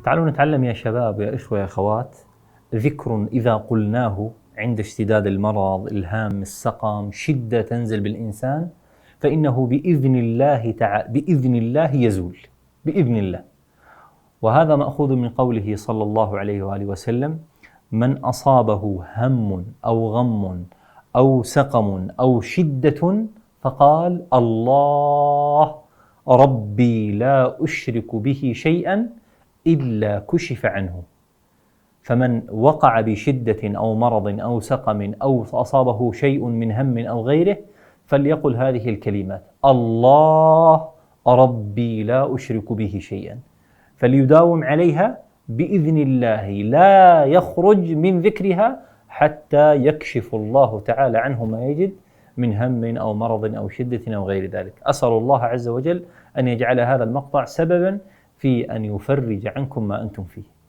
تعالوا نتعلم يا شباب، يا إخوة، يا أخوات. ذكر إذا قلناه عند اشتداد المرض، الهام، السقم، شدة تنزل بالإنسان، فإنه بإذن الله يزول بإذن الله. وهذا مأخوذ من قوله صلى الله عليه وآله وسلم: من أصابه هم أو غم أو سقم أو شدة فقال: الله ربي لا أشرك به شيئا إلا كشف عنه. فمن وقع بشدة أو مرض أو سقم أو أصابه شيء من هم أو غيره فليقل هذه الكلمات: الله ربي لا أشرك به شيئا، فليداوم عليها بإذن الله، لا يخرج من ذكرها حتى يكشف الله تعالى عنه ما يجد من هم أو مرض أو شدة أو غير ذلك. أسأل الله عز وجل أن يجعل هذا المقطع سببا في أن يفرج عنكم ما أنتم فيه.